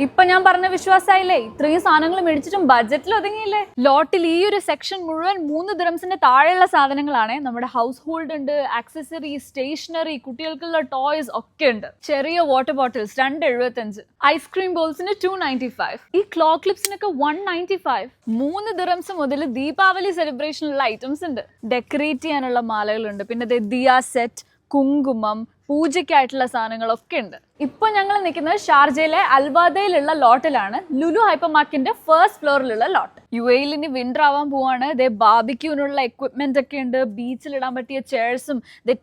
ഇപ്പൊ ഞാൻ പറഞ്ഞ വിശ്വാസമായില്ലേ? ഇത്രയും സാധനങ്ങൾ മേടിച്ചിട്ടും ബഡ്ജറ്റിൽ ഒതുങ്ങിയില്ലേ? ലോട്ടിൽ ഈ ഒരു സെക്ഷൻ മുഴുവൻ 3 ദിറംസിന്റെ താഴെയുള്ള സാധനങ്ങളാണ്. നമ്മുടെ ഹൗസ് ഹോൾഡ് ഉണ്ട്, ആക്സസറി, സ്റ്റേഷനറി, കുട്ടികൾക്കുള്ള ടോയ്സ് ഒക്കെ ഉണ്ട്. ചെറിയ വാട്ടർ ബോട്ടിൽസ് 2.75, ഐസ്ക്രീം ബോൾസിന് 2.95, ഈ ക്ലോ ക്ലിപ്സിനൊക്കെ 1.95. 3 ദിറംസ് മുതൽ ദീപാവലി സെലിബ്രേഷനുള്ള ഐറ്റംസ് ഉണ്ട്. ഡെക്കറേറ്റ് ചെയ്യാനുള്ള മാലകളുണ്ട്, പിന്നെ ദിയ സെറ്റ്, കുങ്കുമം, പൂജയ്ക്കായിട്ടുള്ള സാധനങ്ങളൊക്കെ ഉണ്ട്. ഇപ്പൊ ഞങ്ങൾ നിൽക്കുന്നത് ഷാർജയിലെ അൽവാദയിലുള്ള ലോട്ടിലാണ്. ലുലു ഹൈപ്പർ മാർക്കറ്റിന്റെ ഫസ്റ്റ് ഫ്ലോറിലുള്ള ലോട്ട്. UAE ഇനി വിന്റർ ആവാൻ പോവാണ്. ബാർബിക്യൂനുള്ള എക്വിപ്മെന്റ് ഒക്കെ ഉണ്ട്, ബീച്ചിലിടാൻ പറ്റിയ ചെയർസും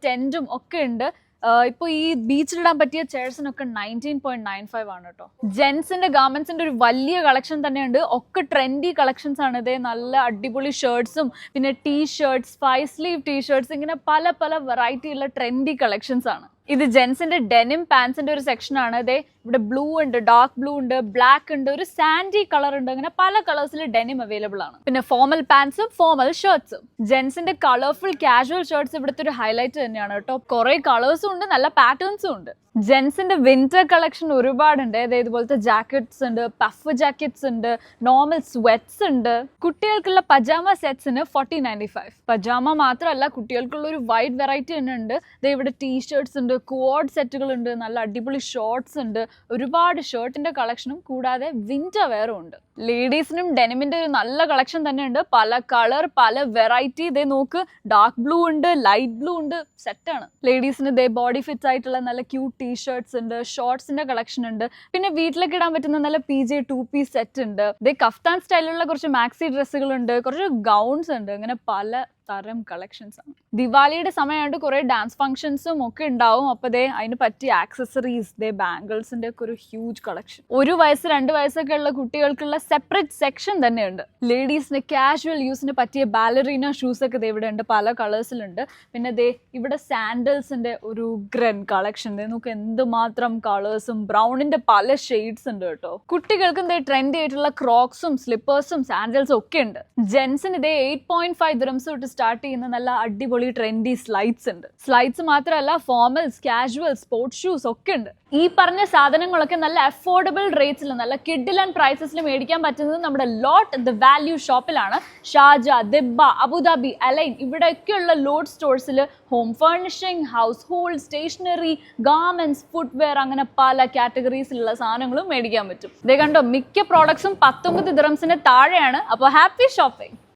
ടെന്റും ഒക്കെ ഉണ്ട്. ഇപ്പോൾ ഈ ബീച്ചിലിടാൻ പറ്റിയ ചെയർസിനൊക്കെ 19.95 ആണ് കേട്ടോ. ജെൻസിന്റെ ഗാർമെന്റ്സിന്റെ ഒരു വലിയ കളക്ഷൻ തന്നെയുണ്ട്. ഒക്കെ ട്രെൻഡി കളക്ഷൻസ് ആണ്. നല്ല അടിപൊളി ഷർട്ട്സും പിന്നെ ടീഷർട്ട്സ്, 5 സ്ലീവ് ടീഷർട്ട്സ്, ഇങ്ങനെ പല പല വെറൈറ്റി ഉള്ള ട്രെൻഡി കളക്ഷൻസ് ആണ്. ഇത് ജെൻസിന്റെ ഡെനിം പാൻസിന്റെ ഒരു സെക്ഷൻ ആണ്. ഇവിടെ ബ്ലൂ ഉണ്ട്, ഡാർക്ക് ബ്ലൂ ഉണ്ട്, ബ്ലാക്ക് ഉണ്ട്, ഒരു സാൻഡി കളർ ഉണ്ട്, അങ്ങനെ പല കളേഴ്സിൽ ഡെനിം അവൈലബിൾ ആണ്. പിന്നെ ഫോമൽ പാൻസും ഫോമൽ ഷർട്ട്സും. ജെൻസിന്റെ കളർഫുൾ കാഷ്വൽ ഷർട്ട്സ് ഇവിടുത്തെ ഒരു ഹൈലൈറ്റ് തന്നെയാണ് കേട്ടോ. കുറെ കളേഴ്സും ഉണ്ട്, നല്ല പാറ്റേൺസും ഉണ്ട്. ജെൻസിന്റെ വിന്റർ കളക്ഷൻ ഒരുപാടുണ്ട്. ഇതുപോലത്തെ ജാക്കറ്റ്സ് ഉണ്ട്, പഫ് ജാക്കറ്റ്സ് ഉണ്ട്, നോർമൽ സ്വെറ്റ്സ് ഉണ്ട്. കുട്ടികൾക്കുള്ള പജാമ സെറ്റ്സിന് 40.95. പജാമ മാത്രമല്ല, കുട്ടികൾക്കുള്ള ഒരു വൈഡ് വെറൈറ്റി തന്നെ ഉണ്ട്. ഇവിടെ ടീഷർട്ട്സ് ഉണ്ട്, ക്വാഡ് സെറ്റുകൾ ഉണ്ട്, നല്ല അടിപൊളി ഷോർട്ട്സ് ഉണ്ട്, ഒരുപാട് ഷർട്ടിന്റെ കളക്ഷനും കൂടാതെ വിന്റർ വെയറും ഉണ്ട്. ലേഡീസിനും ഡെനിമിന്റെ ഒരു നല്ല കളക്ഷൻ തന്നെ ഉണ്ട്. പല കളർ, പല വെറൈറ്റി. നോക്ക്, ഡാർക്ക് ബ്ലൂ ഉണ്ട്, ലൈറ്റ് ബ്ലൂ ഉണ്ട്, സെറ്റാണ്. ലേഡീസിന് ബോഡി ഫിറ്റ് ആയിട്ടുള്ള നല്ല ക്യൂട്ട് ടീഷർട്ട്സ് ഉണ്ട്, ഷോർട്ട്സിന്റെ കളക്ഷൻ ഉണ്ട്. പിന്നെ വീട്ടിലേക്ക് ഇടാൻ പറ്റുന്ന നല്ല PJ 2-piece സെറ്റ് ഉണ്ട്. കഫ്താൻ സ്റ്റൈലിലുള്ള കുറച്ച് മാക്സി ഡ്രസ്സുകൾ ഉണ്ട്, കുറച്ച് ഗൗൺസ് ഉണ്ട്, അങ്ങനെ പല തരം കളക്ഷൻസ് ആണ്. ദിവാലിയുടെ സമയമായിട്ട് കുറെ ഡാൻസ് ഫംഗ്ഷൻസും ഒക്കെ ഉണ്ടാവും. അപ്പൊ അതിന് പറ്റിയ ആക്സസറീസ്, ബാംഗിൾസിന്റെ ഒക്കെ ഒരു ഹ്യൂജ് കളക്ഷൻ. 1 വയസ്സ് 2 വയസ്സൊക്കെ ഉള്ള കുട്ടികൾക്കുള്ള സെപ്പറേറ്റ് സെക്ഷൻ തന്നെയുണ്ട്. ലേഡീസിന് കാഷ്വൽ യൂസിന് പറ്റിയ ബാലറീന ഷൂസ് ഒക്കെ ഇവിടെ ഉണ്ട്, പല കളേഴ്സിലുണ്ട്. പിന്നെ ഇവിടെ സാൻഡൽസിന്റെ ഒരു ഗ്രൻ കളക്ഷൻ. നമുക്ക് എന്തുമാത്രം കളേഴ്സും ബ്രൗണിന്റെ പല ഷെയ്ഡ്സ് ഉണ്ട് കേട്ടോ. കുട്ടികൾക്കും ട്രെൻഡി ആയിട്ടുള്ള ക്രോക്സും സ്ലിപ്പേഴ്സും സാൻഡൽസും ഒക്കെ ഉണ്ട്. ജെൻസിന് 8.5 ദിറംസ് തൊട്ട് സ്റ്റാർട്ട് ചെയ്യുന്ന നല്ല അടിപൊളി ട്രെൻഡി സ്ലൈഡ്സ് ഉണ്ട്. സ്ലൈഡ്സ് മാത്രമല്ല, ഫോർമൽസ്, കാഷ്വൽ, സ്പോർട്സ് ഷൂസ് ഒക്കെ ഉണ്ട്. ഈ പറഞ്ഞ സാധനങ്ങളൊക്കെ നല്ല അഫോർഡബിൾ റേറ്റ്സിൽ, നല്ല കിഡിൽ ആൻഡ് പ്രൈസസിൽ മേടിക്കാൻ പറ്റുന്നത് നമ്മുടെ ലോട്ട് ദ വാല്യൂ ഷോപ്പിലാണ്. ഷാർജ, ദിബ്ബ, അബുദാബി, അലൈൻ, ഇവിടെയൊക്കെയുള്ള ലോഡ് സ്റ്റോഴ്സിൽ home furnishing, household, stationery, garments, footwear, അങ്ങനെ പല കാറ്റഗറീസിലുള്ള സാധനങ്ങളും മേടിക്കാൻ പറ്റും. കണ്ടോ, മിക്ക പ്രോഡക്ട്സും 19 ദിറംസിന് താഴെയാണ്. അപ്പോൾ ഹാപ്പി ഷോപ്പിംഗ്.